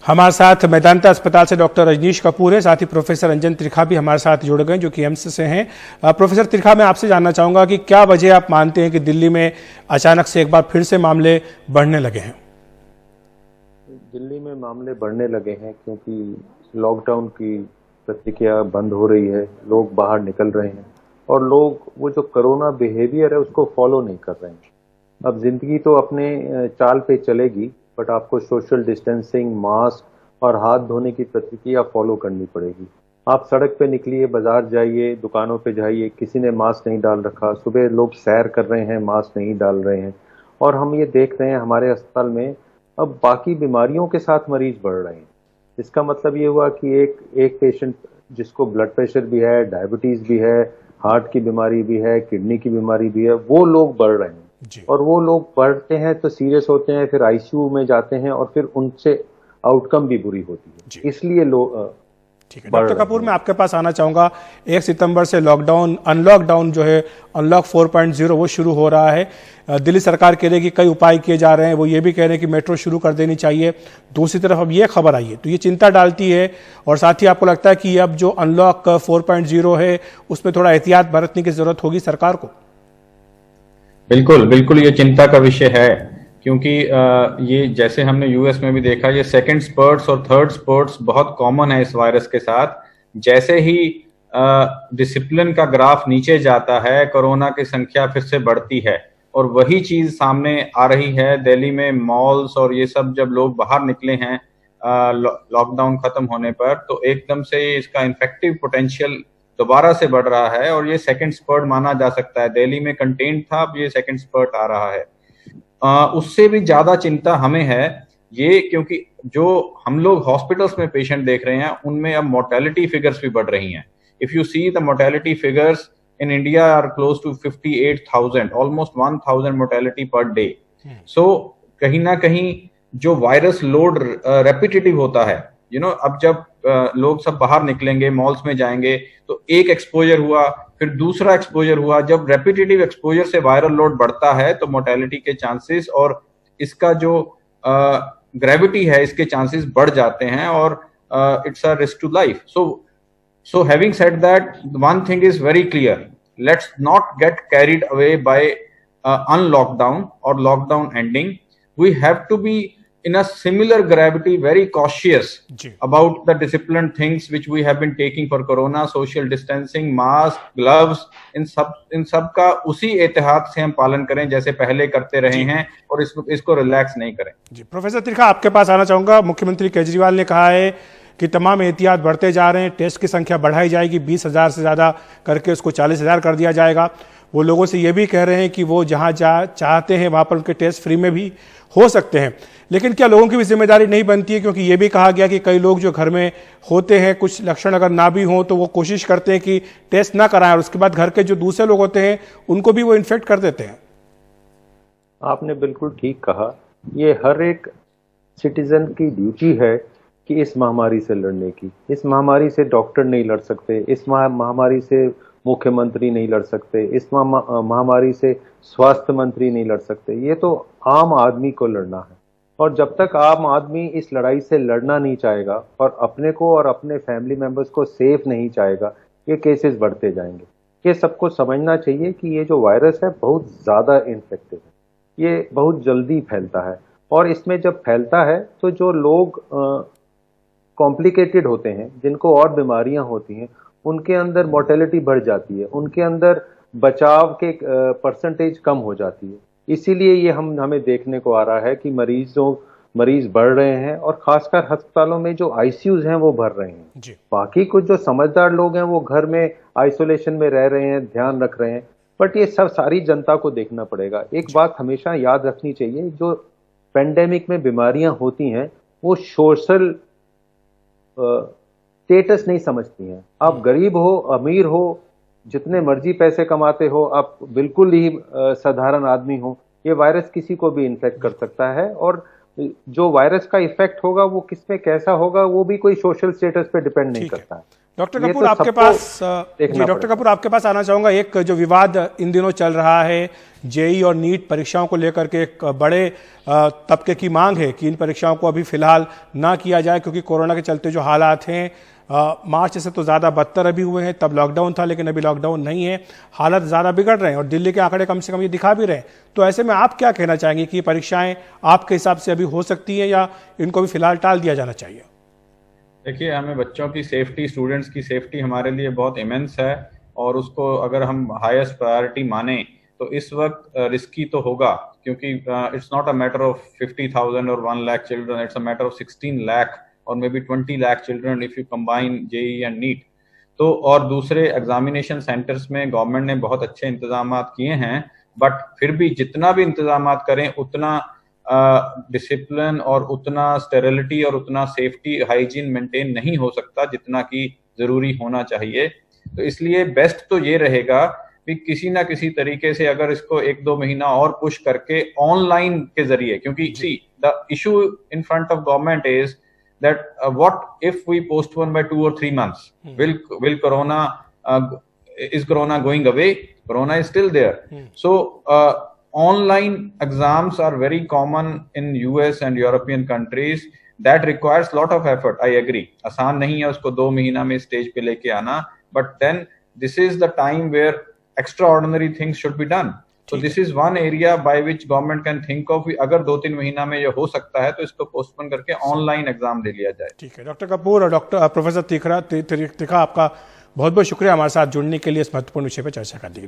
हमारे साथ मेदांता अस्पताल से डॉक्टर रजनीश कपूर है, साथ ही प्रोफेसर अंजन त्रिखा भी हमारे साथ जुड़ गए जो कि एम्स से हैं। प्रोफेसर त्रिखा, मैं आपसे जानना चाहूंगा कि क्या वजह आप मानते हैं कि दिल्ली में अचानक से एक बार फिर से मामले बढ़ने लगे हैं? दिल्ली में मामले बढ़ने लगे हैं क्योंकि लॉकडाउन की प्रतिक्रिया बंद हो रही है, लोग बाहर निकल रहे हैं और लोग वो जो कोरोना बिहेवियर है उसको फॉलो नहीं कर रहे हैं। अब जिंदगी तो अपने चाल पे चलेगी, बट आपको सोशल डिस्टेंसिंग, मास्क और हाथ धोने की प्रतिक्रिया फॉलो करनी पड़ेगी। आप सड़क पे निकलिए, बाजार जाइए, दुकानों पे जाइए, किसी ने मास्क नहीं डाल रखा, सुबह लोग सैर कर रहे हैं, मास्क नहीं डाल रहे हैं। और हम ये देख रहे हैं हमारे अस्पताल में अब बाकी बीमारियों के साथ मरीज बढ़ रहे हैं। इसका मतलब ये हुआ कि एक पेशेंट जिसको ब्लड प्रेशर भी है, डायबिटीज भी है, हार्ट की बीमारी भी है, किडनी की बीमारी भी है, वो लोग बढ़ रहे हैं। और वो लोग बढ़ते हैं तो सीरियस होते हैं, फिर आईसीयू में जाते हैं और फिर उनसे आउटकम भी बुरी होती है। इसलिए लोग ठीक है डॉक्टर कपूर, मैं आपके पास आना चाहूंगा। 1 सितंबर से लॉकडाउन, अनलॉकडाउन जो है, अनलॉक 4.0 वो शुरू हो रहा है। दिल्ली सरकार कह रही है कि कई उपाय किए जा रहे हैं, वो ये भी कह रहे हैं कि मेट्रो शुरू कर देनी चाहिए। दूसरी तरफ अब ये खबर आई है तो ये चिंता डालती है, और साथ ही आपको लगता है कि अब जो अनलॉक 4.0 है उसमें थोड़ा एहतियात बरतने की जरूरत होगी सरकार को? बिल्कुल बिल्कुल, ये चिंता का विषय है क्योंकि ये जैसे हमने यूएस में भी देखा, ये सेकंड स्पर्ट्स और थर्ड स्पर्ट्स बहुत कॉमन है इस वायरस के साथ। जैसे ही डिसिप्लिन का ग्राफ नीचे जाता है, कोरोना की संख्या फिर से बढ़ती है। और वही चीज सामने आ रही है दिल्ली में। मॉल्स और ये सब जब लोग बाहर निकले हैं लॉकडाउन खत्म होने पर, तो एकदम से इसका इन्फेक्टिव पोटेंशियल दोबारा से बढ़ रहा है और ये सेकंड स्पर्ट माना जा सकता है। दिल्ली में कंटेंट था, अब ये सेकंड स्पर्ट आ रहा है। उससे भी ज्यादा चिंता हमें है ये, क्योंकि जो हम लोग हॉस्पिटल्स में पेशेंट देख रहे हैं उनमें अब मोर्टेलिटी फिगर्स भी बढ़ रही हैं। If you see the mortality figures in India are close to 58,000, almost 1,000 mortality per day. So कहीं ना कहीं जो वायरस लोड रेपिटेटिव होता है, अब जब लोग सब बाहर निकलेंगे, मॉल्स में जाएंगे, तो एक एक्सपोजर हुआ, फिर दूसरा एक्सपोजर हुआ। जब रेपिटेटिव एक्सपोजर से वायरल लोड बढ़ता है तो मोर्टेलिटी के चांसेस और इसका जो ग्रेविटी है, इसके चांसेस बढ़ जाते हैं और it's a risk to life. So having said that, one thing is very clear. Let's not get carried away by unlockdown or lockdown ending. We have to be in a similar gravity very cautious about the disciplined things which we have been taking for corona, social distancing, mask, gloves, इन सब का उसी एहतियात से हम पालन करें जैसे पहले करते रहे हैं और इसको रिलैक्स नहीं करें। जी प्रोफेसर त्रिखा, आपके पास आना चाहूंगा। मुख्यमंत्री केजरीवाल ने कहा है कि तमाम एहतियात बढ़ते जा रहे हैं, टेस्ट की संख्या बढ़ाई जाएगी, 20,000 से ज़्यादा करके उसको 40,000 कर दिया जाएगा। वो लोगों से ये भी कह रहे हैं कि वो जहां चाहते हैं वहां पर उनके टेस्ट फ्री में भी हो सकते हैं। लेकिन क्या लोगों की भी जिम्मेदारी नहीं बनती है? क्योंकि ये भी कहा गया कि कई लोग जो घर में होते हैं, कुछ लक्षण अगर ना भी हों तो वो कोशिश करते हैं कि टेस्ट ना कराएं और उसके बाद घर के जो दूसरे लोग होते हैं उनको भी वो इन्फेक्ट कर देते हैं। आपने बिल्कुल ठीक कहा। ये हर एक सिटीजन की ड्यूटी है कि इस महामारी से लड़ने की। इस महामारी से डॉक्टर नहीं लड़ सकते, इस महामारी से मुख्यमंत्री नहीं लड़ सकते, इस महामारी से स्वास्थ्य मंत्री नहीं लड़ सकते। ये तो आम आदमी को लड़ना है। और जब तक आम आदमी इस लड़ाई से लड़ना नहीं चाहेगा और अपने को और अपने फैमिली मेंबर्स को सेफ नहीं चाहेगा, ये केसेस बढ़ते जाएंगे। ये सबको समझना चाहिए कि ये जो वायरस है बहुत ज़्यादा इन्फेक्टिव है, ये बहुत जल्दी फैलता है। और इसमें जब फैलता है तो जो लोग कॉम्प्लिकेटेड होते हैं, जिनको और बीमारियां होती हैं, उनके अंदर मोर्टेलिटी बढ़ जाती है, उनके अंदर बचाव के परसेंटेज कम हो जाती है। इसीलिए ये हमें देखने को आ रहा है कि मरीज बढ़ रहे हैं और खासकर अस्पतालों में जो आईसीयूज हैं वो भर रहे हैं। बाकी कुछ जो समझदार लोग हैं वो घर में आइसोलेशन में रह रहे हैं, ध्यान रख रहे हैं, बट ये सब सारी जनता को देखना पड़ेगा। एक बात हमेशा याद रखनी चाहिए, जो पेंडेमिक में बीमारियां होती हैं वो सोशल स्टेटस नहीं समझती हैं। आप गरीब हो, अमीर हो, जितने मर्जी पैसे कमाते हो, आप बिल्कुल ही साधारण आदमी हो, ये वायरस किसी को भी इन्फेक्ट कर सकता है। और जो वायरस का इफेक्ट होगा वो किस में कैसा होगा वो भी कोई सोशल स्टेटस पे डिपेंड नहीं करता है। डॉक्टर ये कपूर तो आपके सबको पास देखना जी डॉक्टर कपूर आपके पास आना चाहूंगा। एक जो विवाद इन दिनों चल रहा है जेई और नीट परीक्षाओं को लेकर के, एक बड़े तबके की मांग है कि इन परीक्षाओं को अभी फिलहाल ना किया जाए क्योंकि कोरोना के चलते जो हालात हैं मार्च से तो ज़्यादा बदतर अभी हुए हैं। तब लॉकडाउन था लेकिन अभी लॉकडाउन नहीं है, हालात ज़्यादा बिगड़ रहे हैं और दिल्ली के आंकड़े कम से कम ये दिखा भी रहे हैं। तो ऐसे में आप क्या कहना चाहेंगे कि ये परीक्षाएं आपके हिसाब से अभी हो सकती हैं या इनको भी फिलहाल टाल दिया जाना चाहिए? देखिए, हमें बच्चों की सेफ्टी, स्टूडेंट्स की सेफ्टी हमारे लिए बहुत इमेंस है और उसको अगर हम हाईएस्ट प्रायोरिटी माने तो इस वक्त रिस्की तो होगा क्योंकि it's not a matter of 50,000 और 1 lakh children, it's a matter of 16 lakh और maybe 20 lakh children if you combine JEE and NEET. तो और दूसरे एग्जामिनेशन सेंटर्स में गवर्नमेंट ने बहुत अच्छे इंतजाम किए हैं, बट फिर भी जितना भी इंतजाम करें उतना डिसिप्लिन और उतना स्टेरिलिटी और उतना सेफ्टी हाइजीन मेंटेन नहीं हो सकता जितना कि जरूरी होना चाहिए। तो इसलिए बेस्ट तो ये रहेगा कि किसी ना किसी तरीके से अगर इसको 1-2 महीना और पुश करके ऑनलाइन के जरिए, क्योंकि see the issue in front of government is that what if we postpone by 2 or 3 months? Will corona is corona going away? Corona is still there. So online exams are very common in US and European countries. That requires lot of effort. I agree. आसान नहीं है उसको 2 महीना में stage पे लेके आना, but then this is the time where extraordinary things should be done. So this is one area by which government can think of. अगर 2-3 महीना में ये हो सकता है तो इसको पोस्टपोन करके ऑनलाइन एग्जाम ले लिया जाए। ठीक है डॉक्टर कपूर और डॉक्टर प्रोफेसर त्रिखा, आपका बहुत बहुत शुक्रिया हमारे साथ जुड़ने के लिए, इस महत्वपूर्ण विषय पर चर्चा करने के लिए।